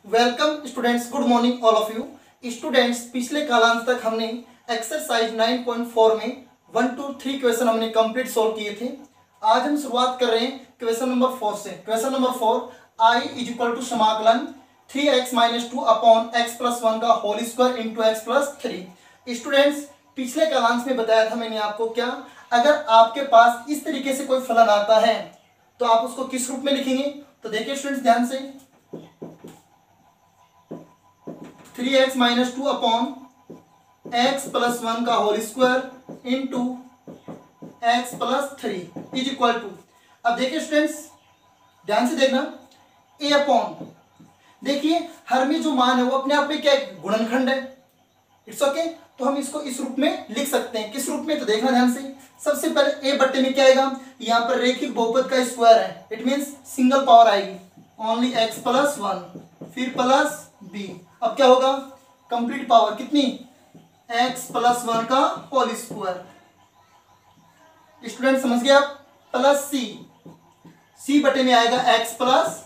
Welcome students, good morning all of you students. पिछले कालांश तक हमने एक्सरसाइज 9.4 में 1 to 3 क्वेश्चन हमने कंप्लीट सॉल्व किए थे। आज हम शुरुआत कर रहे हैं क्वेश्चन नंबर 4 से। Question number 4, i is equal to समाकलन 3x-2 अपॉन x प्लस 1 का whole square into x plus 3। Students, पिछले कालांश में बताया था मैंने आपको क्या, अगर आपके पास इस तरीके से कोई फलन आता है तो आप उसको किस रूप में लिखेंगे। तो देखिए स्टूडेंट्स ध्यान से, 3x-2 अपॉन एक्स प्लस 1 का whole square into x plus 3 is equal to. अब देखिए स्टूडेंट्स ध्यान से देखना, a अपॉन, देखिए हर में जो मान है वो अपने आप में क्या है, गुणनखंड है। इट्स ओके, तो हम इसको इस रूप में लिख सकते हैं। किस रूप में, तो देखना ध्यान से। सबसे पहले a बट्टे में क्या आएगा, यहाँ पर रेखिक बहुपद का स्क्वायर है, इट मीन्स सिंगल पावर आएगी, ओनली x प्लस 1 फिर प्लस b। अब क्या होगा, कंप्लीट पावर कितनी, x प्लस 1 का होल स्क्वायर। स्टूडेंट समझ गए आप, प्लस c बटे में आएगा x प्लस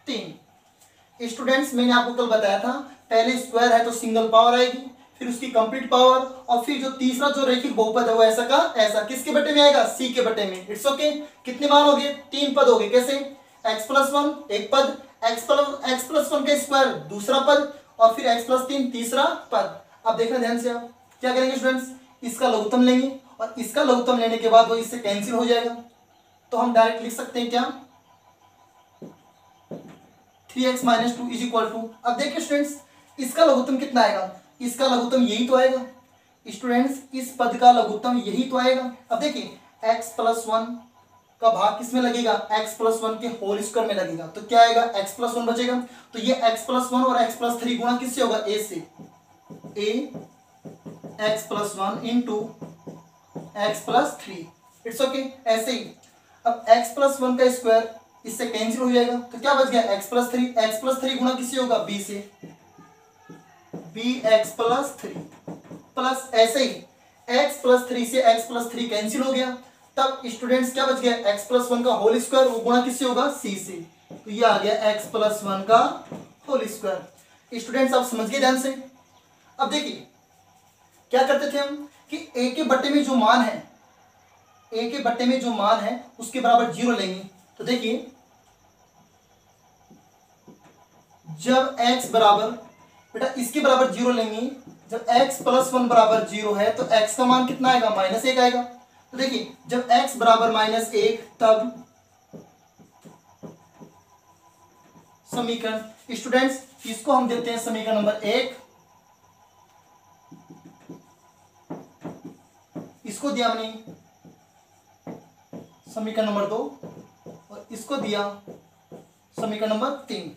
3। स्टूडेंट्स मैंने आपको कल बताया था, पहले स्क्वायर है तो सिंगल पावर आएगी, फिर उसकी कंप्लीट पावर, और फिर जो तीसरा जो रैखिक बहुपद है वो ऐसा का ऐसा किसके बटे में आएगा, c के बटे में। इट्स ओके, कितने मान हो गए, 3 पद हो गए। कैसे, x प्लस 1 एक पद, x प्लस 1 का स्क्वायर दूसरा पद, और फिर x प्लस 3 तीसरा पद। अब देखना ध्यान से, आप क्या करेंगे स्टूडेंट्स, इसका लघुत्तम लेंगे और इसका लघुत्तम लेने के बाद वो इससे कैंसिल हो जाएगा, तो हम डायरेक्ट लिख सकते हैं क्या, 3x-2 इज इक्वल टू। अब देखिए स्टूडेंट्स इसका लघुत्तम कितना आएगा, इसका लघुत्तम यही तो आएगा। स्टूडेंट्स इस पद का लघुत्तम यही तो आएगा। अब देखिए x प्लस 1 का भाग किसमें लगेगा, x प्लस 1 के होल स्क्वायर में लगेगा, तो क्या आएगा, x प्लस 1 बचेगा। तो ये x प्लस 1 और x प्लस 3 गुणा किससे होगा, a से, a x plus 1 into x plus 3। It's okay, ऐसे ही अब x प्लस 1 का स्क्वायर इससे कैंसिल हो जाएगा, तो क्या बच गया, x प्लस 3 गुणा किससे होगा, b से, bx प्लस 3 प्लस, ऐसे ही x प्लस 3 से x प्लस 3 कैंसिल हो गया, तब स्टूडेंट्स क्या बच गया, x प्लस 1 का होल स्क्वायर, वो गुणा किससे होगा, c से, तो ये आ गया x प्लस 1 का होल स्क्वायर। स्टूडेंट्स आप समझ गए ध्यान से। अब देखिए क्या करते थे हम कि a के बट्टे में जो मान है, a के बट्टे में जो मान है उसके बराबर 0 लेंगे। तो देखिए जब x बराबर, बेटा इसके बराबर 0 लेंगे, जब x प्लस 1 बराबर 0 है तो x का मान कितना आएगा, -1 आएगा। तो देखिए जब x बराबर -1 तब समीकरण, स्टूडेंट्स इसको हम देते हैं समीकरण नंबर 1, इसको दिया हमने समीकरण नंबर 2 और इसको दिया समीकरण नंबर 3।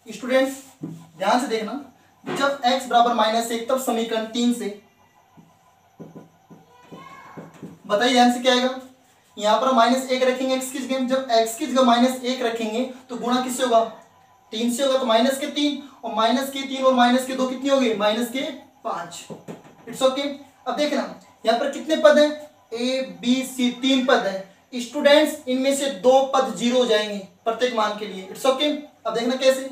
स्टूडेंट्स ध्यान से देखना, जब x बराबर -1 तब समीकरण 3 से, बताइए ध्यान से क्या आएगा, यहां पर -1 रखेंगे x की जगह, जब x की जगह -1 रखेंगे तो गुणा किससे होगा, 3 से होगा, तो -3 और -3 और -2 कितनी होगी, -5। It's okay. अब देखना यहाँ पर कितने पद हैं, a b c 3 पद है। स्टूडेंट्स इनमें से 2 पद 0 हो जाएंगे प्रत्येक मान के लिए। It's okay. अब देखना कैसे,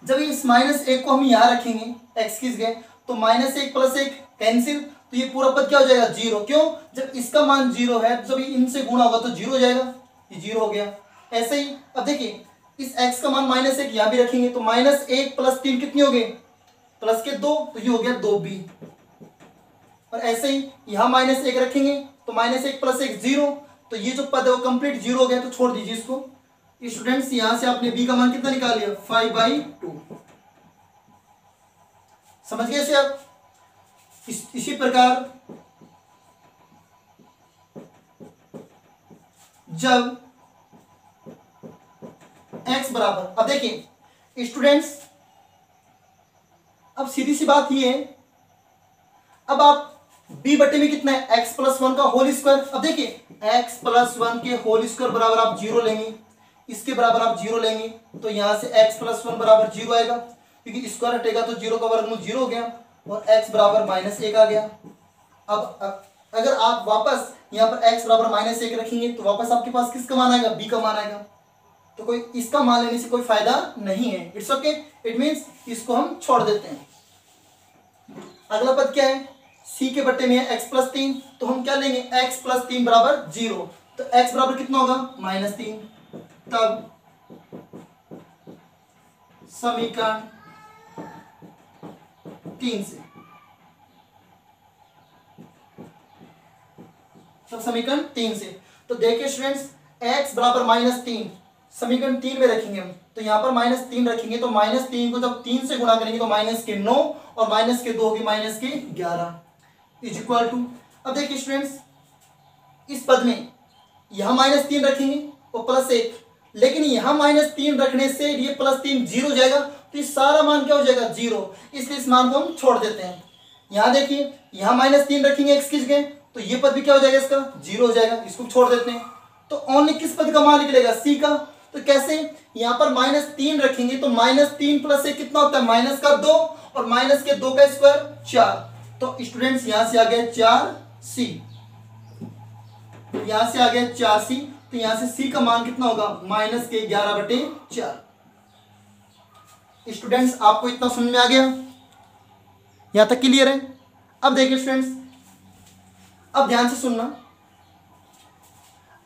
जब इस -1 को हम यहाँ रखेंगे x की जगह, तो -1 प्लस 1 कैंसिल, तो ये पूरा पद क्या हो जाएगा, 0। क्यों, जब इसका मान 0 है, जब इनसे गुणा होगा तो 0 हो जाएगा, ये 0 हो गया। ऐसे ही अब देखिए इस x का मान -1 यहाँ भी रखेंगे, तो -1 प्लस 3 कितने हो गए, प्लस के 2, तो ये हो गया 2b। और ऐसे ही यहाँ -1 रखेंगे तो -1 प्लस 1 0, तो ये जो पद है वो कंप्लीट 0 हो गया, तो छोड़ दीजिए इसको। स्टूडेंट्स यहां से आपने b का मान कितना निकाल लिया, 5/2। समझ गए इसे आप। इसी प्रकार जब x बराबर, अब देखिए स्टूडेंट्स अब सीधी सी बात ये है, अब आप b बटे में कितना है, x प्लस 1 का होल स्क्वायर। अब देखिए x प्लस 1 के होल स्क्वायर बराबर आप 0 लेंगे, इसके बराबर आप 0 लेंगे, तो यहां से x प्लस 1 बराबर 0 आएगा, क्योंकि स्क्वायर हटेगा तो 0 का वर्गमूल 0 हो गया, और x बराबर -1 आ गया। अब अगर आप वापस यहाँ पर x बराबर -1 रखेंगे तो वापस आपके पास किसका मान आएगा, b का मान आएगा। तो कोई इसका मान लेने से कोई फायदा नहीं है। इट्स ओके, इट मीन्स इसको हम छोड़ देते हैं। अगला पद क्या है, c के बट्टे में है x प्लस 3, तो हम क्या लेंगे x प्लस 3 बराबर 0, तो x बराबर कितना होगा -3। तब समीकरण 3 से, तब समीकरण 3 से, तो देखिए स्टूडेंट्स x बराबर -3 समीकरण 3 में रखेंगे हम, तो यहाँ पर -3 रखेंगे, तो -3 को जब 3 से गुणा करेंगे तो -9 और -2 होगी -11 इज इक्वल टू। अब देखिए स्टूडेंट्स इस पद में यहाँ -3 रखेंगे और +1, लेकिन यहाँ -3 रखने से ये +3 0 हो जाएगा, तो ये सारा मान क्या हो जाएगा 0, इसलिए इस मान को हम छोड़ देते हैं। यहाँ देखिए यहाँ -3 रखेंगे x की जगह, तो ये पद भी क्या हो जाएगा इसका 0 हो जाएगा, इसको छोड़ देते हैं। तो ओनली किस पद का मान निकलेगा c का, तो कैसे, यहाँ पर -3 रखेंगे तो -3 + 1 कितना होता है -2 और -2 का स्क्वायर 4, तो स्टूडेंट्स यहाँ से आ गया 4c, यहाँ से आ गया 4c, तो यहाँ से c का मान कितना होगा -11/4। स्टूडेंट्स आपको इतना समझ में आ गया, यहाँ तक क्लियर है। अब देखिए स्टूडेंट्स, अब ध्यान से सुनना,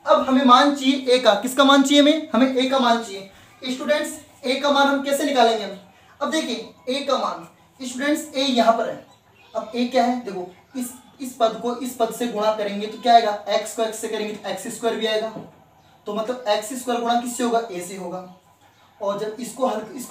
अब हमें मान चाहिए a का, किसका मान चाहिए हमें a का मान चाहिए। स्टूडेंट्स a का मान हम कैसे निकालेंगे हम, अब देखिए a का मान स्टूडेंट्स a यहाँ पर है, अब a क्या है, देखो इस पद को इस पद से गुणा करेंगे तो क्या आएगा, x को x से करेंगे तो x² भी आएगा, तो मतलब x² गुणा किससे होगा, a से होगा, और जब इसको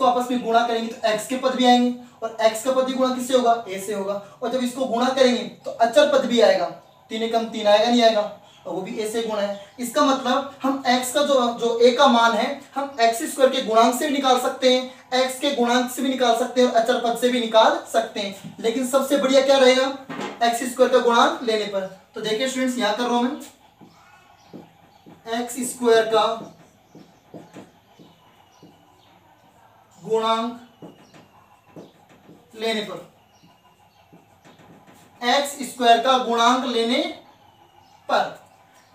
आपस में गुणा करेंगे तो x के पद भी आएंगे और x का पद भी गुणा किससे होगा, a से होगा, और जब इसको गुणा करेंगे तो अचर पद भी आएगा, 3 एकम 3 आएगा नहीं आएगा, और वो भी a से गुणा है। इसका मतलब हम x का जो a का मान है हम x² के गुणांक से भी निकाल सकते हैं, x के गुणांक से भी निकाल सकते हैं और अचर पद से भी निकाल सकते हैं, लेकिन सबसे बढ़िया क्या रहेगा x² का गुणांक लेने पर। तो देखिए स्टूडेंट्स यहाँ कर रहा हूं मैं, x² का गुणांक लेने पर, x² का गुणांक लेने पर।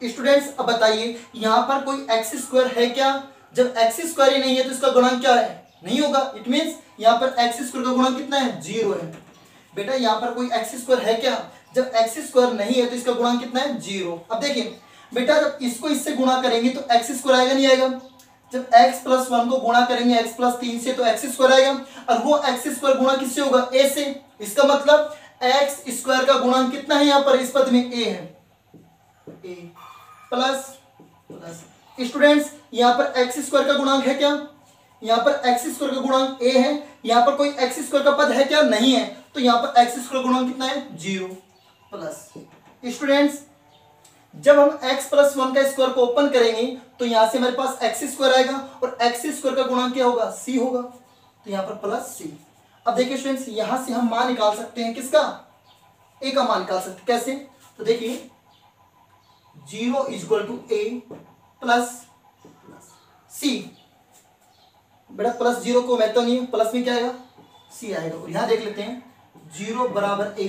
स्टूडेंट्स अब बताइए यहाँ पर कोई x² है क्या, जब x² ही नहीं है तो इसका गुणांक क्या है, नहीं होगा, इट मींस यहाँ पर x² का गुणांक कितना है 0 है। बेटा यहाँ पर कोई x² है क्या, जब x² नहीं है तो इसका गुणांक कितना है 0। अब देखिए बेटा जब इसको इससे गुणा करेंगे तो x² आएगा नहीं आएगा, जब x + 1 को गुणा करेंगे x + 3 से तो x² आएगा, और वो x² गुणा किससे होगा, a से, इसका मतलब x² का गुणांक कितना है यहाँ पर इस पद में a है, a प्लस स्टूडेंट्स यहाँ पर x² का गुणांक है क्या, यहाँ पर x² का गुणांक a है, यहाँ पर कोई x² का पद है क्या, नहीं है, तो यहाँ पर x² गुणांक कितना है 0 प्लस। स्टूडेंट्स जब हम x + 1 का स्क्वायर को ओपन करेंगे तो यहाँ से हमारे पास x² आएगा और x² का गुणांक क्या होगा c होगा, तो यहाँ पर +c। अब देखिए स्टूडेंट्स यहाँ से हम मान निकाल सकते हैं किसका, a का मान निकाल सकते हैं, कैसे, तो देखिए 0 = a प्लस c, बेटा +0 को मैं तो नहीं, प्लस में क्या आएगा c आएगा, और यहाँ देख लेते हैं 0 बराबर a,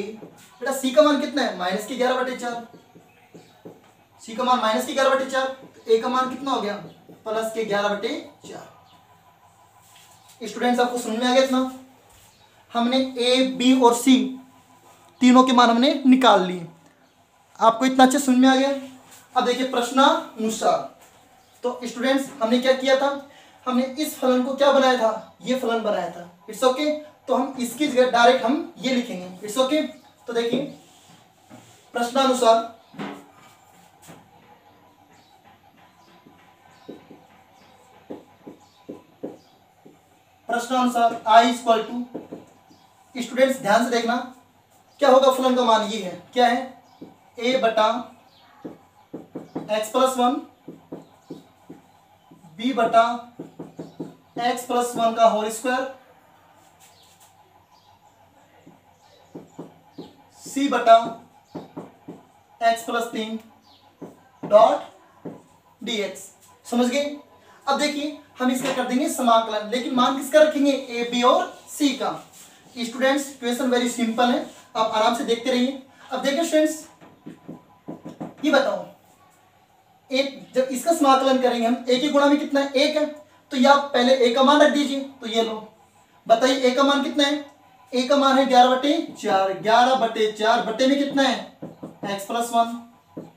बेटा c का मान कितना है -11/4, c का मान -11/4, तो a का मान कितना हो गया +11/4। स्टूडेंट्स आपको समझ में आ गया इतना, हमने a b और c तीनों के मान हमने निकाल लिए, आपको इतना अच्छे समझ में आ गया। अब देखिए प्रश्नानुसार, तो स्टूडेंट्स हमने क्या किया था, हमने इस फलन को क्या बनाया था, ये फलन बनाया था, इट्स ओके, तो हम इसकी जगह डायरेक्ट हम ये लिखेंगे, इट्स ओके। तो देखिए प्रश्नानुसार I = स्टूडेंट्स ध्यान से देखना क्या होगा, फलन का मान ये है, क्या है a/x + 1 b/x + 1 का होल स्क्वायर c/x + 3 dx। समझ गए। अब देखिए हम इसका कर देंगे समाकलन, लेकिन मान किसका रखेंगे, ए बी और सी का। स्टूडेंट्स क्वेश्चन वेरी सिंपल है, आप आराम से देखते रहिए। अब देखिए स्टूडेंट्स ये बताओ, एक जब इसका समाकलन करेंगे हम, ए के गुणा में कितना है 1 है, तो ये आप पहले ए का मान रख दीजिए, तो ये लो। बताइए ए का मान कितना है? ए का मान है 11/4। 11/4 बटे में कितना है? x + 1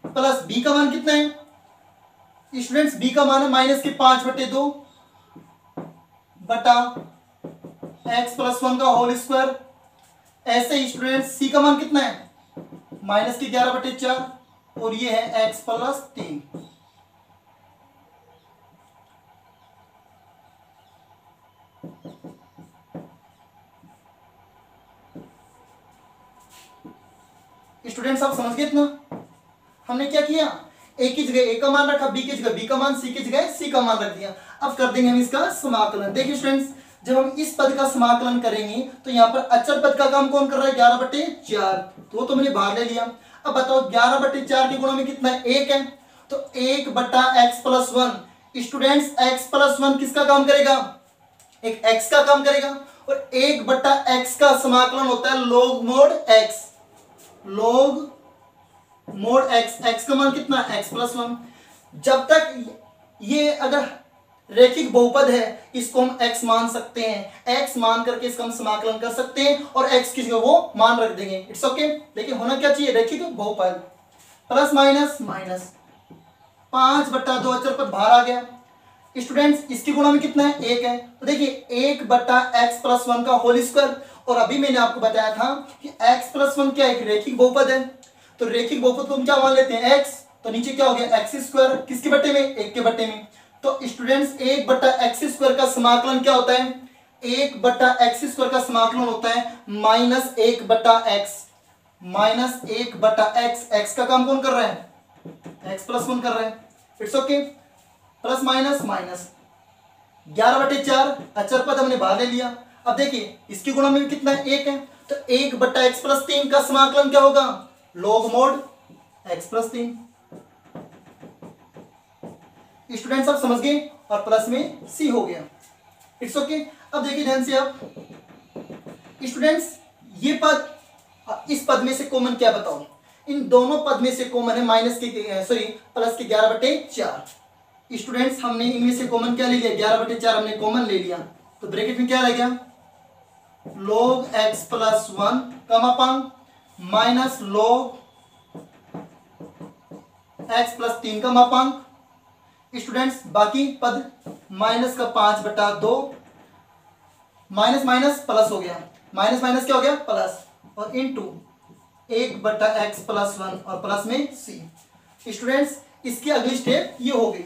प्लस बी का मान कितना है स्टूडेंट्स? बी का मान है -5/2 बटा x + 1 का होल स्क्वायर। ऐसे ही स्टूडेंट्स सी का मान कितना है? -11/4 और ये है x + 3। स्टूडेंट्स आप समझ गए इतना? हमने क्या किया? ए की जगह ए का मान रखा, बी की जगह बी का मान, सी की जगह सी का मान रख दिया। अब कर देंगे हम इसका समाकलन। देखिए स्टूडेंट्स, जब हम इस पद का समाकलन करेंगे तो यहाँ पर अचर पद का काम कौन कर रहा है? 11/4, तो मैंने बाहर ले लिया। अब बताओ 11/4 के गुणा में कितना है? 1 है, तो 1/x + 1। स्टूडेंट्स x + 1 किसका काम करेगा? एक x का काम करेगा, और 1/x का समाकलन होता है log mod x। log mod x, x का मान कितना? x + 1। जब तक ये अगर रैखिक बहुपद है इसको हम x मान सकते हैं, x मान करके इसका हम समाकलन कर सकते हैं और x की जगह वो मान रख देंगे। It's okay. देखिए होना क्या चाहिए? रैखिक बहुपद। प्लस माइनस माइनस 5/2 अचर पद बाहर आ गया। स्टूडेंट्स इसकी गुणा में कितना है? 1 है, तो देखिए 1/x + 1 का होल स्क्वायर। और अभी मैंने आपको बताया था कि x + 1 क्या है? एक रैखिक बहुपद है, तो रैखिक बहुपद को हम क्या मान लेते हैं? x। तो नीचे क्या हो गया? x²। किसके बट्टे में? 1 के बट्टे में। तो स्टूडेंट्स 1/x² का समाकलन क्या होता है? 1/x² का समाकलन होता है -1/x। -1/x, x का काम कौन कर रहा है? x + 1 कर रहा है। It's okay. Plus minus minus 11/4 अचर पद हमने बाहर ले लिया। अब देखिए इसकी गुणा में भी कितना है? 1 है, तो 1/x + 3 का समाकलन क्या होगा? log mod x + 3। स्टूडेंट्स आप समझ गए, और प्लस में सी हो गया। It's okay. अब देखिए ध्यान से आप स्टूडेंट्स, ये पद इस पद में से कॉमन क्या बताओ? इन दोनों पद में से कॉमन है प्लस के 11/4। स्टूडेंट्स हमने इनमें से कॉमन क्या ले लिया? 11/4 हमने कॉमन ले लिया, तो ब्रैकेट में क्या रह गया? log x + 1 का मापांक माइनस log x + 3 का मापांक। स्टूडेंट्स बाकी पद माइनस का 5/2, माइनस माइनस प्लस हो गया, माइनस माइनस क्या हो गया? प्लस, और इनटू 1/x + 1 और प्लस में c। स्टूडेंट्स इसकी अगली स्टेप ये हो गई।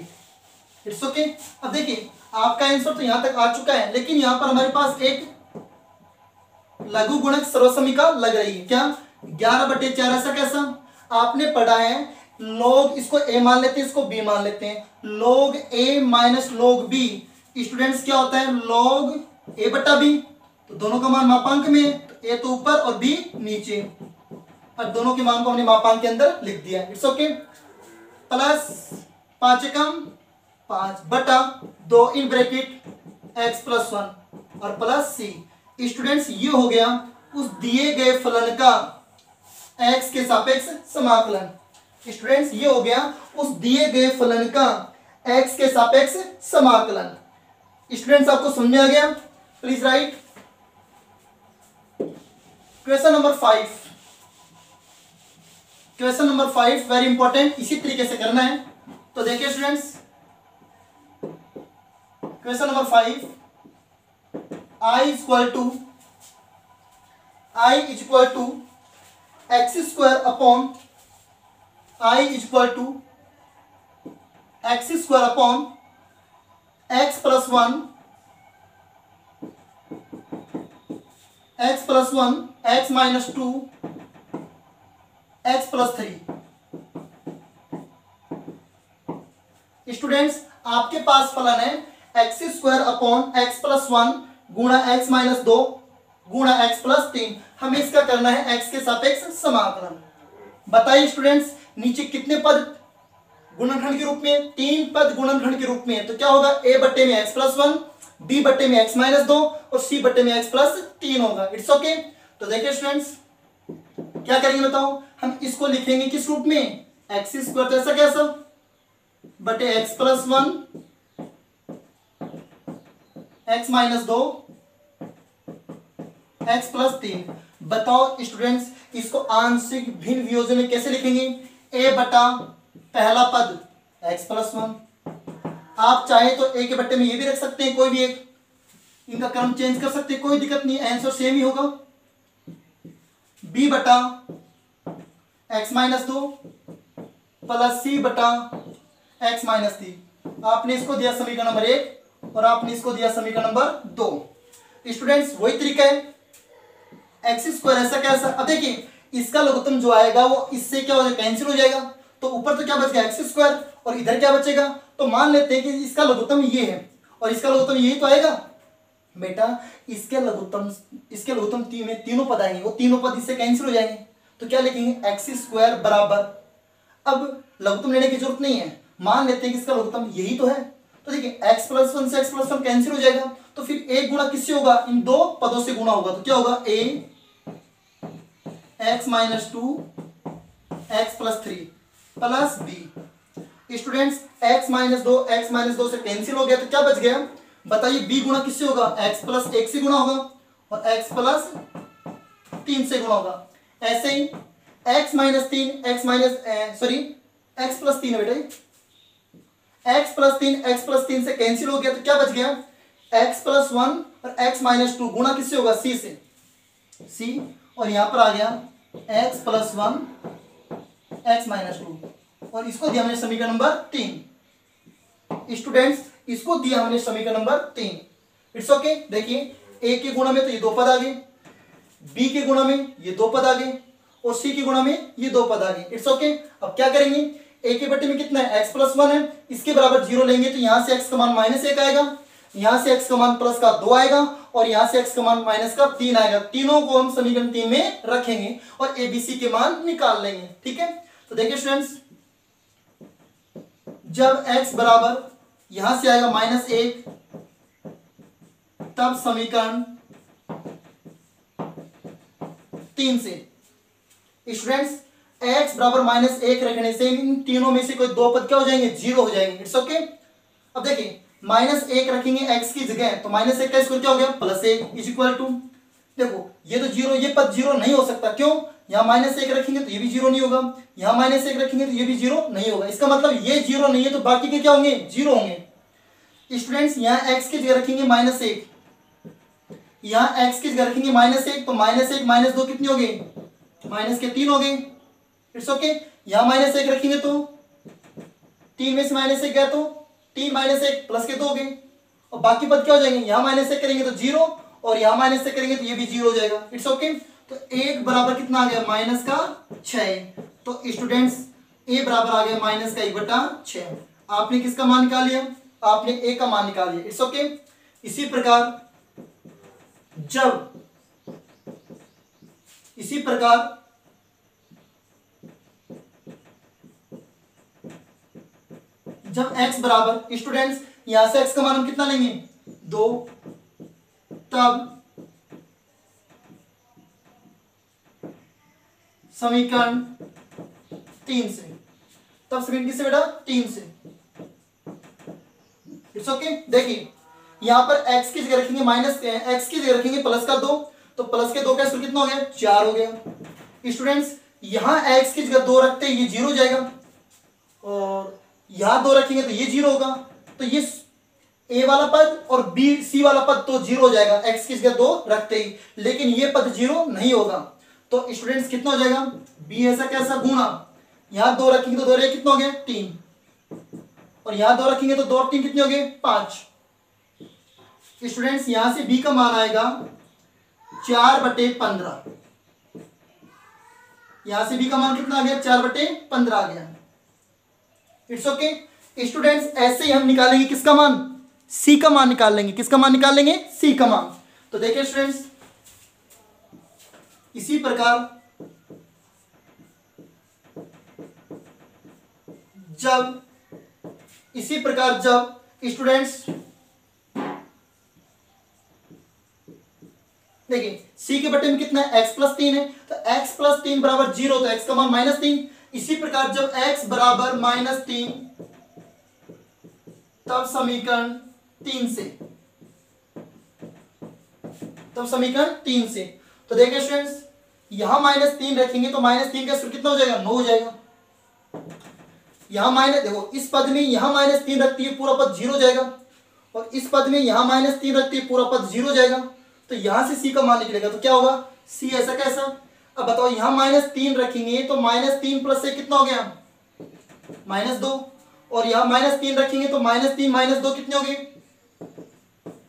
It's okay. अब देखिए आपका आंसर तो यहां तक आ चुका है, लेकिन यहां पर हमारे पास एक लघु गुणक सर्वसमीका लग रही है। क्या? 11/4। ऐसा कैसा? आपने पढ़ा है log, इसको a मान लेते हैं, इसको b मान लेते हैं। log a - log b students क्या होता है? log a/b। तो दोनों का मान मापांक में है, तो a तो ऊपर और b नीचे, और दोनों के मान को हमने मापांक के अंदर लिख दिया। It's okay. Plus 5 Ekam 5/2 in bracket x + 1 और प्लस c। स्टूडेंट्स ये हो गया उस दिए गए फलन का x के सापेक्ष समाकलन। स्टूडेंट्स ये हो गया उस दिए गए फलन का x के सापेक्ष समाकलन। स्टूडेंट्स आपको समझ में आ गया? Please right. Question number 5। Question number 5 very important, इसी तरीके से करना है। तो देखिए students, question number 5, I = x² upon I = x² upon x + 1 x + 1 x - 2 x + 3। Students आपके पास फलन है x² अपॉन x + 1 गुणा x - 2 गुणा x + 3। हमें इसका करना है x के सापेक्ष समाकलन। बताइए स्टूडेंट्स नीचे कितने पद गुणनखंड के रूप में? 3 पद गुणनखंड के रूप में, तो क्या होगा? a/x + 1, b/x - 2 और c/x + 3 होगा। It's okay. तो देखिए स्टूडेंट्स क्या करेंगे बताओ? हम इसको लिखेंगे किस रूप में? x²। तो ऐसा कैसा? बटे x + 1 x minus 2 x plus 3। बताओ स्टूडेंट्स, इसको आंशिक भिन्न वियोजन में कैसे लिखेंगे? a बटा पहला पद x प्लस 1। आप चाहे तो a के बट्टे में ये भी रख सकते हैं, कोई भी एक, इनका क्रम चेंज कर सकते हैं, कोई दिक्कत नहीं, आंसर सेम ही होगा। b बटा x माइनस 2 प्लस c बटा x माइनस 3। आपने इसको दिया समीकरण नंबर 1 और आपने इसको दिया समीकरण नंबर 2। स्टूडेंट्स वही तरीका है, एक्स स्क्वायर ऐसा कैसा। अब देखिए इसका लघुत्तम जो आएगा वो इससे क्या हो जाएगा, कैंसिल हो जाएगा। तो ऊपर तो क्या बच गया, एक्स स्क्वायर, और इधर क्या बचेगा। तो मान लेते हैं कि इसका लघुत्तम ये है और इसका लघुत्तम यही तो आएगा बेटा। इसके लघुत्तम में तीनों पद आएंगे, वो तीनों पद इससे कैंसिल हो जाएंगे। तो क्या लिखेंगे, एक्स स्क्वायर बराबर, अब लघुत्तम लेने की जरूरत नहीं है, मान लेते हैं कि इसका लघुत्तम यही तो है। तो देखिए x प्लस 1 से x प्लस 1 कैंसिल हो जाएगा, तो फिर एक गुणा किससे होगा, इन दो पदों से गुणा होगा। तो क्या होगा, a x minus 2 x plus 3 plus b। Students x minus 2 से कैंसिल हो गया, तो क्या बच गया बताइए, b गुणा किससे होगा, x प्लस 1 से गुणा होगा और x प्लस 3 से गुणा होगा। ऐसे ही x माइनस 3 x प्लस 3 है बेटा, x प्लस 3 से कैंसिल हो गया, तो क्या बच गया, x प्लस 1 और x माइनस 2 गुणा किससे होगा, c से, c, और यहां पर आ गया x प्लस 1 x माइनस 2, और इसको दिया हमने समीकरण नंबर 3। स्टूडेंट्स इसको दिया हमने समीकरण नंबर 3। It's okay. देखिए a के गुणा में तो ये दो पद आ गए, b के गुणा में ये दो पद आ गए और c के गुणा में ये दो पद आ गए। It's okay. अब क्या करेंगे, a के बट्टे में कितना है, x प्लस 1 है, इसके बराबर 0 लेंगे तो यहां से x का मान माइनस 1 आएगा, यहां से x का मान प्लस का 2 आएगा और यहां से x का मान माइनस का 3 आएगा। तीनों को हम समीकरण 3 में रखेंगे और abc के मान निकाल लेंगे। ठीक है, तो देखिए स्टूडेंट्स, जब x बराबर यहां से आएगा -1, तब समीकरण 3 से स्टूडेंट्स x बराबर -1 रखने से इन तीनों में से कोई दो पद क्या हो जाएंगे, 0 हो जाएंगे। It's okay. अब देखिए -1 रखेंगे x की जगह, तो -1 का स्क्वायर क्या हो गया, +1 इज इक्वल टू, देखो ये तो 0, ये पद 0 नहीं हो सकता, क्यों, यहाँ -1 रखेंगे तो ये भी 0 नहीं होगा, यहाँ -1 रखेंगे तो ये भी 0 नहीं होगा। इसका मतलब ये 0 नहीं है तो बाकी के क्या होंगे, 0 होंगे। स्टूडेंट्स यहाँ x की जगह रखेंगे -1, यहाँ x की जगह रखेंगे -1, तो -1 -2 कितनी हो गई, -3 हो गई। It's okay. यहाँ -1 रखेंगे तो 3 में से -1 गया तो 3 -1 प्लस के 2 हो गए, और बाकी पद क्या हो जाएंगे, यहाँ -1 करेंगे तो 0 और यहाँ -1 करेंगे तो ये भी 0 हो जाएगा। It's okay. तो 1 बराबर कितना आ गया, -6। तो स्टूडेंट्स a बराबर आ गया -1/6। आपने किसका मान निकाल लिया, आपने a का मान निकाल लिया। It's okay. इसी प्रकार जब x बराबर, स्टूडेंट्स यहां से x का मान हम कितना लेंगे, 2, तब समीकरण 3 से, किससे बेटा, 3 से। It's okay. देखिए यहां पर x की जगह रखेंगे x की जगह रखेंगे +2, तो +2 का स्क्वायर कितना हो गया, 4 हो गया। स्टूडेंट्स यहां x की जगह 2 रखते ही ये 0 हो जाएगा और यहां 2 रखेंगे तो ये 0 होगा, तो ये a वाला पद और c वाला पद तो 0 हो जाएगा x की जगह 2 रखते ही, लेकिन ये पद 0 नहीं होगा। तो स्टूडेंट्स कितना हो जाएगा, b ऐसा कैसा गुणा, यहां 2 रखेंगे तो 2 रहे कितना हो गया, 3, और यहां 2 रखेंगे तो 2 और 3 कितने हो गए, 5। स्टूडेंट्स यहां से b का मान आएगा 4/15, यहां से b का मान कितना आ गया, 4/15 आ गया। It's okay. स्टूडेंट्स ऐसे ही हम निकालेंगे किसका मान, c का मान निकाल लेंगे। किसका मान निकाल लेंगे, c का मान। तो देखिए स्टूडेंट्स इसी प्रकार जब स्टूडेंट्स देखिए c के बटे में कितना है, x प्लस 3 है, तो x प्लस 3 बराबर 0, तो x का मान -3। इसी प्रकार जब x बराबर -3, तब समीकरण 3 से तब समीकरण 3 से। तो देखिए स्टूडेंट्स, यहां -3 रखेंगे तो -3 का स्क्वायर कितना हो जाएगा, 9 हो जाएगा। यहां माइनस, देखो इस पद में यहां -3 रखती है पूरा पद 0 हो जाएगा, और इस पद में यहां -3 रखती है पूरा पद 0 हो जाएगा। तो यहां से c का मान निकलेगा तो क्या होगा, c। ऐसा कैसा, अब बताओ यहां -3 रखेंगे तो -3 प्लस 1 कितना हो गया, -2, और यहां -3 रखेंगे तो -3 -2 कितने हो गए,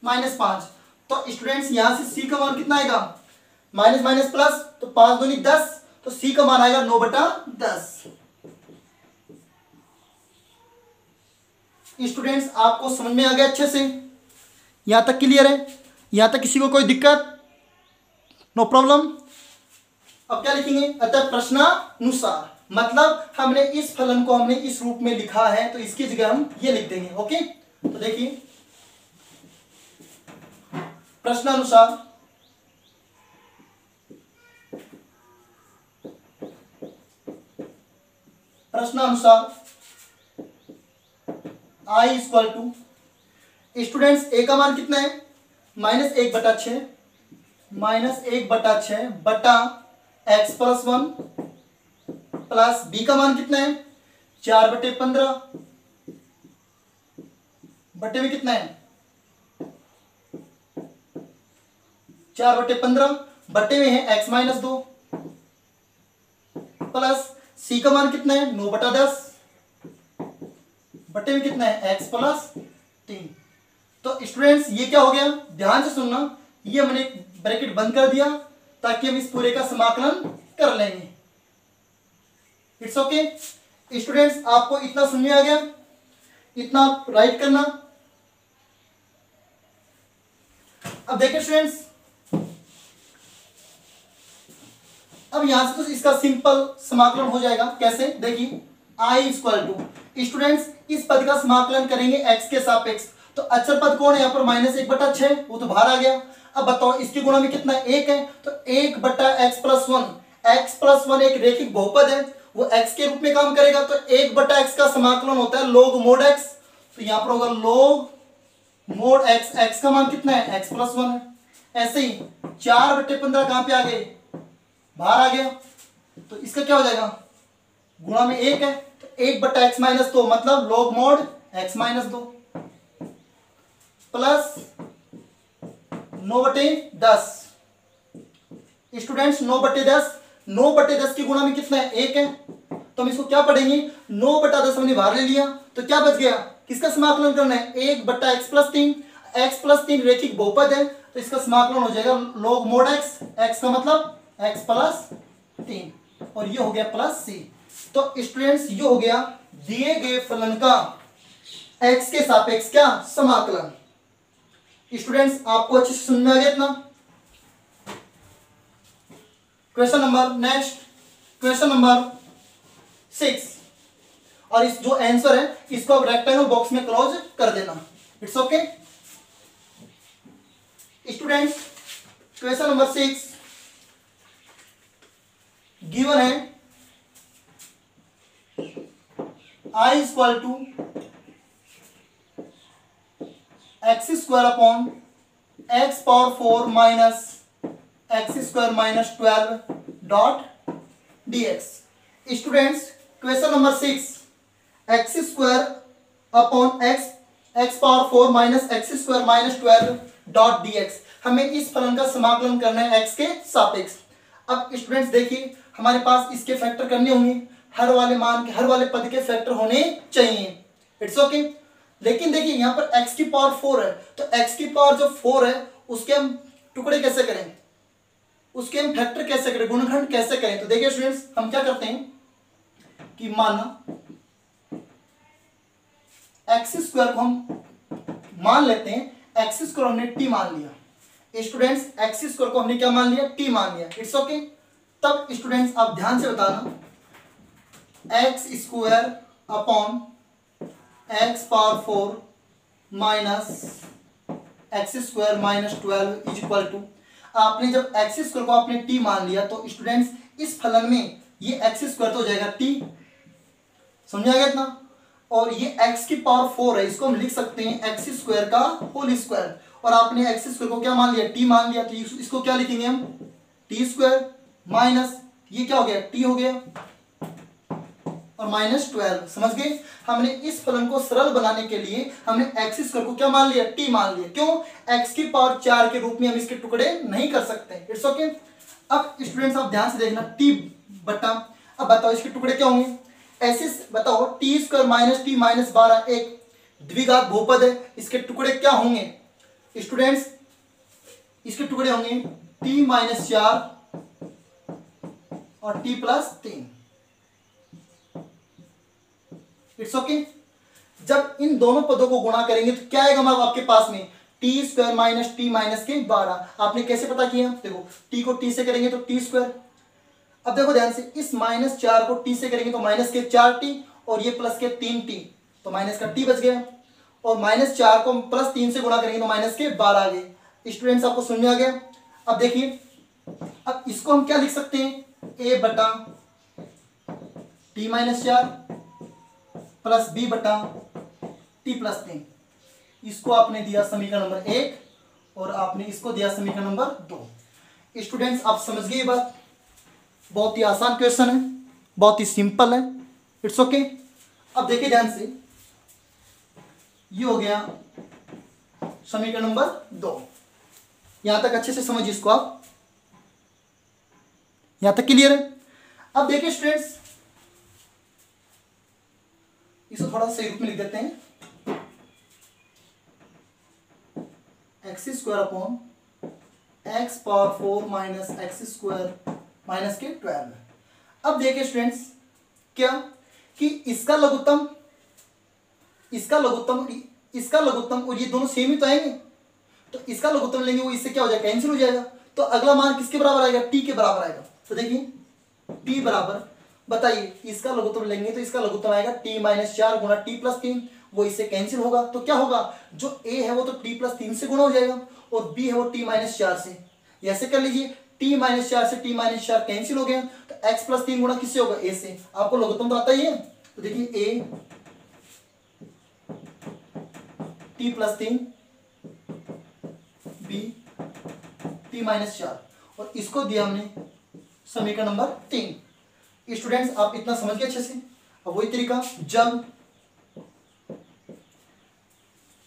-5। तो स्टूडेंट्स यहां से c का मान कितना आएगा, माइनस माइनस प्लस, तो 5 दूनी 10, तो c का मान आएगा 9/10। स्टूडेंट्स आपको समझ में आ गया अच्छे से, यहां तक क्लियर है, यहां तक किसी को कोई दिक्कत, नो प्रॉब्लम। अब क्या लिखेंगे, अतः प्रश्नानुसार, मतलब हमने इस फलन को हमने इस रूप में लिखा है तो इसकी जगह हम ये लिख देंगे। ओके, तो देखिए प्रश्नानुसार i equal to, students a का मान कितना है, -1/6, -1/6 बटा x + 1 प्लस b का मान कितना है, 4/15 बटे में कितना है, 4/15 बटे में है x - 2 प्लस c का मान कितना है, 9/10 बटे में कितना है, x + 3। तो स्टूडेंट्स ये क्या हो गया, ध्यान से सुनना, ये मैंने ब्रैकेट बंद कर दिया ताकि हम इस पूरे का समाकलन कर लेंगे। इट्स ओके स्टूडेंट्स, आपको इतना समझ में आ गया, इतना राइट करना। अब देखिए स्टूडेंट्स, अब यहां से तो इसका सिंपल समाकलन हो जाएगा, कैसे देखिए, i इक्वल टू, स्टूडेंट्स इस पद का समाकलन करेंगे x के सापेक्ष, तो अचर पद कौन है यहाँ पर, -1/6, वो तो बाहर आ गया। अब बताओ इसकी गुणा में कितना है, 1 है, तो 1/x + 1, x + 1 एक रेखिक बहुपद है, वो x के रूप में काम करेगा, तो 1/x का समाकलन होता है log mod x, तो यहाँ पर होगा log mod x, x का मान कितना है, x + 1 है। ऐसे ही 4/15 कहां पे आ गए, बाहर आ गया, तो इसका क्या हो जाएगा, गुणा में 1 है, तो 1/x - 2 मतलब log mod x - 2 plus 9/10। Students 9/10, 9/10 की गुणा में कितना है, 1 है, तो हम इसको क्या पढ़ेंगे, 9/10 हमने बाहर ले लिया, तो क्या बच गया, किसका समाकलन करना है, 1/x + 3, x + 3 रेखिक बहुपद है, तो इसका समाकलन हो जाएगा log mod x, x का मतलब x + 3, और ये हो गया प्लस c। तो स्टूडेंट्स ये हो गया दिए गए फलन का x के सापेक्ष क्या समाकलन। स्टूडेंट्स आपको अच्छे से समझ में आ गया इतना। Question number next, question number 6, और इस जो आंसर है इसको आप रेक्टेंगल बॉक्स में क्लोज कर देना। It's okay students, question number 6 given है, i equal to x² upon x⁴ minus x² - 12 dot dx। Students question number 6, x² upon x⁴ minus x² - 12 dot dx, हमें इस फलन का समाकलन करना है x के सापेक्ष। अब स्टूडेंट्स देखिए, हमारे पास इसके फैक्टर करने होंगे, हर वाले मान के, हर वाले पद के फैक्टर होने चाहिए। इट्स ओके लेकिन देखिए यहाँ पर x की पावर 4 है, तो x की पावर जो 4 है उसके हम टुकड़े कैसे करें, उसके हम फैक्टर कैसे करें, गुणनखंड कैसे करें। तो देखिए स्टूडेंट्स, हम क्या करते हैं कि माना x² को हम मान लेते हैं, x² हमने t मान लिया। स्टूडेंट्स x² को हमने क्या मान लिया, t मान लिया। इट्स ओके तब स्टूडेंट्स आप ध्यान से बताना, x² upon x⁴ minus x² - 12 is equal to, आपने जब x² को आपने t मान लिया तो स्टूडेंट्स इस फलन में ये x² तो हो जाएगा t, समझ आ गया इतना, और ये x की पावर 4 है, इसको हम लिख सकते हैं x² का होल स्क्वायर, और आपने एक्स स्क्वायर को क्या मान लिया, टी मान लिया, तो इसको क्या लिखेंगे हम, टी स्क्वायर माइनस ये क्या हो गया, टी हो गया और माइनस 12। समझ गए। हमने इस फलन को सरल बनाने के लिए हमने एक्स स्क्वायर को क्या मान लिया, टी मान लिया। क्यों, एक्स की पावर 4 के रूप में हम इसके टुकड़े नहीं कर सकते। It's okay. अब स्टूडेंट्स आप ध्यान से देखना, टी बटा, अब बताओ इसके टुकड़े क्या होंगे, ऐसे बताओ T square minus T minus 12 एक द्विघात बहुपद है, इसके टुकड़े क्या होंगे स्टूडेंट्स, इसके टुकड़े होंगे टी माइनस 4 और टी प्लस 3। It's okay. जब इन दोनों पदों को गुणा करेंगे तो क्या आएगा हमारे आपके पास में, T square minus T minus के 12। आपने कैसे पता किया, देखो टी को टी से करेंगे तो टी स्क्वायर, अब देखो ध्यान से, इस माइनस 4 को टी से करेंगे तो माइनस के 4t और ये प्लस के 3t, तो माइनस का t बच गया, और माइनस 4 को प्लस 3 से गुणा करेंगे तो माइनस के 12 आ गए। स्टूडेंट्स आपको समझ में आ गया। अब देखिए, अब इसको हम क्या लिख सकते हैं, a बटा टी माइनस 4 प्लस b बटा टी प्लस 3। इसको आपने दिया समीकरण नंबर 1 और आपने इसको दिया समीकरण नंबर 2। स्टूडेंट्स आप समझ गए ये बात, बहुत ही आसान क्वेश्चन है, बहुत ही सिंपल है। It's okay. अब देखिए ध्यान से, ये हो गया समीकरण नंबर 2। यहां तक अच्छे से समझिए इसको आप, यहां तक क्लियर है। अब देखिए स्टूडेंट्स, इसको थोड़ा सही रूप में लिख देते हैं, x square upon x power 4 minus x square minus के 12। अब देखिए स्टूडेंट्स, क्या कि इसका लघुत्तम और ये दोनों सेम ही तो आएंगे, तो इसका लघुत्तम लेंगे वो इससे क्या हो जाएगा, कैंसिल हो जाएगा, तो अगला मान किसके बराबर आएगा, टी के बराबर आएगा। तो देखिए टी बराबर, बताइए इसका लघुत्तम लेंगे तो इसका लघुत्तम आएगा टी माइनस 4 गुणा टी प्लस 3, वो इससे कैंसिल होगा, तो क्या होगा, जो ए है वो तो टी प्लस 3 से गुणा हो जाएगा और बी है वो टी माइनस 4 से। ऐसे कर लीजिए, टी माइनस 4 से टी माइनस 4 कैंसिल हो गया, तो एक्स प्लस 3 गुणा किससे होगा, ए से। आपको लघुत्तम तो आता ही है, तो देखिए A T plus 3 B T minus 4, और इसको दिया हमने समीकरण नंबर 3। स्टूडेंट्स आप इतना समझ गए अच्छे से। अब वही तरीका,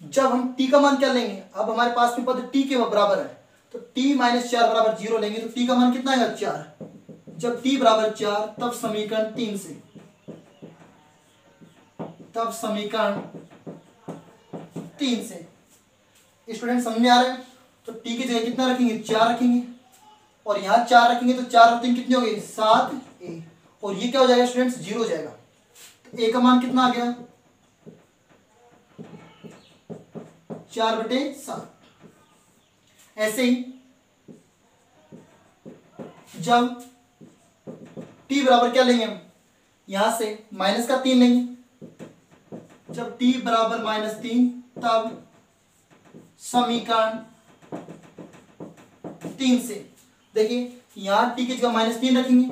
जब हम t का मान क्या लेंगे, अब हमारे पास में पद t के बराबर है, तो t माइनस 4 बराबर 0 लेंगे तो t का मान कितना आएगा, 4। जब t बराबर 4 तब समीकरण 3 से, स्टूडेंट समझ में आ रहा है। तो t की जगह कितना रखेंगे, 4 रखेंगे, और यहाँ 4 रखेंगे तो 4 और 3 कितने हो गए, 7a, और ये क्या हो जाएगा स्टूडेंट्स, 0 हो जाएगा। तो a का मान कितना आ गया, 4/7। ऐसे ही जब t बराबर क्या लेंगे हम, यहां से माइनस का 3 लेंगे, जब t बराबर -3 तब समीकरण 3 से, देखिए यहां t की जगह -3 रखेंगे।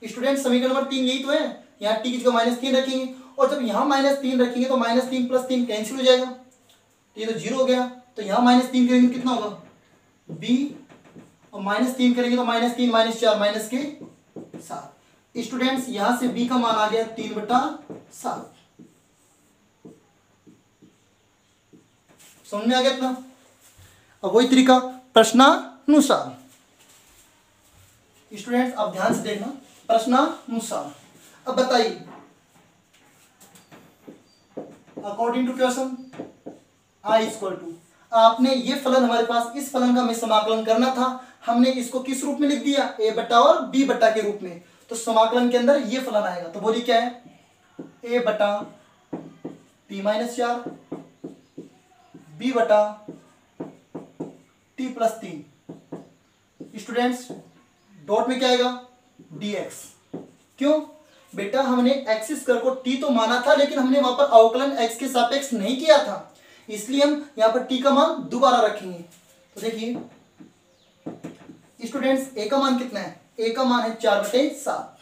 स्टूडेंट समीकरण नंबर 3 यही तो है, यहां t की जगह -3 रखेंगे, और जब यहां -3 रखेंगे तो -3 प्लस 3 कैंसिल हो जाएगा, तो ये तो 0 हो गया। तो यहाँ -3 करेंगे कितना होगा, b, और -3 करेंगे तो -3 -4 माइनस के 7। स्टूडेंट्स यहां से b का मान आ गया 3/7। समझ में आ गया इतना। अब वही तरीका प्रश्नानुसार, स्टूडेंट्स आप ध्यान से देखना, प्रश्नानुसार। अब बताइए, according to question i equal to, आपने ये फलन हमारे पास, इस फलन का हमें समाकलन करना था, हमने इसको किस रूप में लिख दिया, a बटा और b बटा के रूप में, तो समाकलन के अंदर ये फलन आएगा। तो बोलिए क्या है, a बटा t माइनस 4 b बटा t प्लस 3। स्टूडेंट्स डॉट में क्या आएगा, dx। क्यों बेटा, हमने एक्स स्क्वायर को t तो माना था, लेकिन हमने वहां पर अवकलन x के सापेक्ष नहीं किया था, इसलिए हम यहां पर t का मान दोबारा रखेंगे। तो देखिए स्टूडेंट्स a का मान कितना है, a का मान है 4/7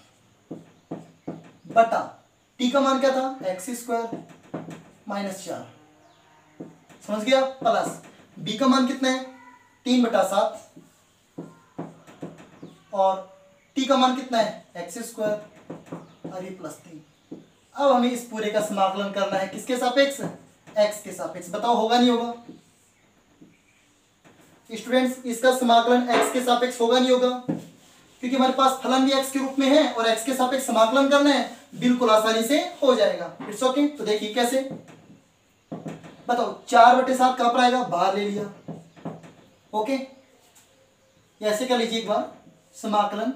बटा t का मान क्या था, एक्स स्क्वायर -4, समझ गया, प्लस b का मान कितना है 3/7 और t का मान कितना है x² और ये +3। अब हमें इस पूरे का समाकलन करना है किसके सापेक्ष x के सापेक्ष। बताओ होगा नहीं होगा स्टूडेंट्स, इसका समाकलन x के सापेक्ष होगा नहीं होगा, क्योंकि हमारे पास फलन भी x के रूप में है और x के सापेक्ष समाकलन करना है, बिल्कुल आसानी से हो जाएगा। It's okay. तो देखिए कैसे, बताओ 4/7 कहां पर आएगा, बाहर ले लिया। ओके, ऐसे कर लीजिए एक बार समाकलन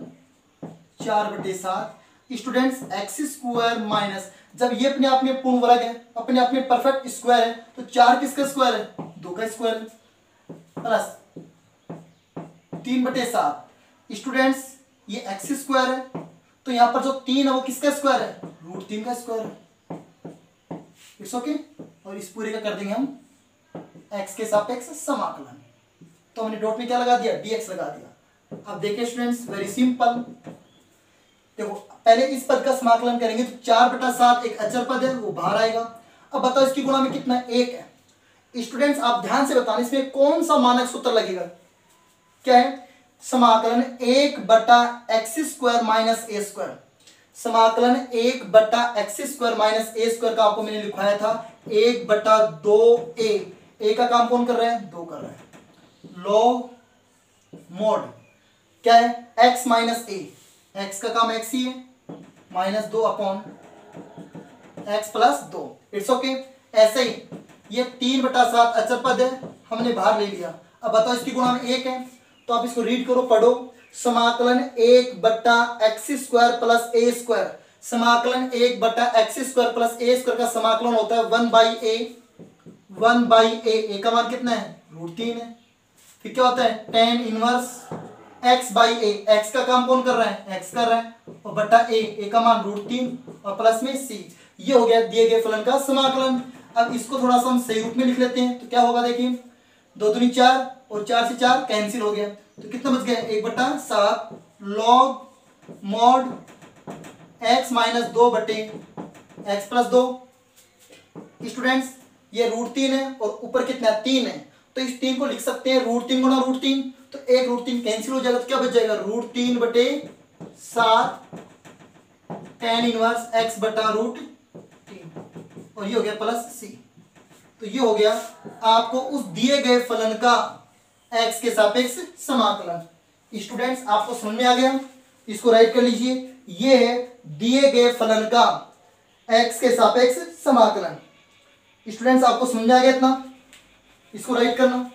4/7 स्टूडेंट्स x² माइनस, जब ये अपने आप में पूर्ण वर्ग है, अपने आप में परफेक्ट स्क्वायर है, तो 4 किसका स्क्वायर है 2 का स्क्वायर है, प्लस 3/7 स्टूडेंट्स ये x² है, तो यहां पर जो 3 है वो किसका स्क्वायर है √3 का स्क्वायर है। It's okay. और इस पूरे का कर देंगे हम x के सापेक्ष समाकलन। तो हमने डॉट में क्या लगा दिया dx लगा दिया। अब देखिए स्टूडेंट्स वेरी सिंपल, देखो पहले इस पद का समाकलन करेंगे तो 4/7 एक अचर पद है वो बाहर आएगा। अब बताओ इसकी गुणा में कितना है 1 है। स्टूडेंट्स आप ध्यान से बताना इसमें कौन सा मानक सूत्र लगेगा, क्या है समाकलन 1/x² माइनस a²। समाकलन 1/x² माइनस a² का आपको मैंने लिखवाया था 1/2a। a का काम कौन कर रहा है 2 कर रहा है। लॉग मोड क्या है x माइनस a, x का काम x ही है, -2/x+2। It's okay. ऐसे ही ये 3/7 अचर पद है हमने बाहर ले लिया। अब बताओ इसकी गुणा में 1 है, तो आप इसको रीड करो पढ़ो। समाकलन 1/x² प्लस a², समाकलन 1/x² प्लस a² का समाकलन होता है 1/a। a का मान कितना है √3 है। फिर क्या होता है tan इनवर्स x/a, x का काम कौन कर रहा है x कर रहा है, और बटा a का मान √3 और प्लस में c। ये हो गया दिए गए फलन का समाकलन। अब इसको थोड़ा सा हम सही रूप में लिख लेते हैं, तो क्या होगा देखिए 2 दूनी 4 और 4 से 4 कैंसिल हो गया, तो कितना बच गया 1/7 log mod x - 2/x+2। Students ये √3 है और ऊपर कितना 3 है, तो इस 3 को लिख सकते हैं √3 गुणा √3, तो एक √3 कैंसिल हो जाएगा, तो क्या बच जाएगा √3/7 tan इनवर्स x/√3 और ये हो गया प्लस c। तो ये हो गया आपको उस दिए गए फलन का x के सापेक्ष समाकलन। स्टूडेंट्स आपको समझ में आ गया, इसको राइट कर लीजिए। ये है दिए गए फलन का x के सापेक्ष समाकलन। स्टूडेंट्स आपको समझ में आ गया इतना, इसको राइट करना।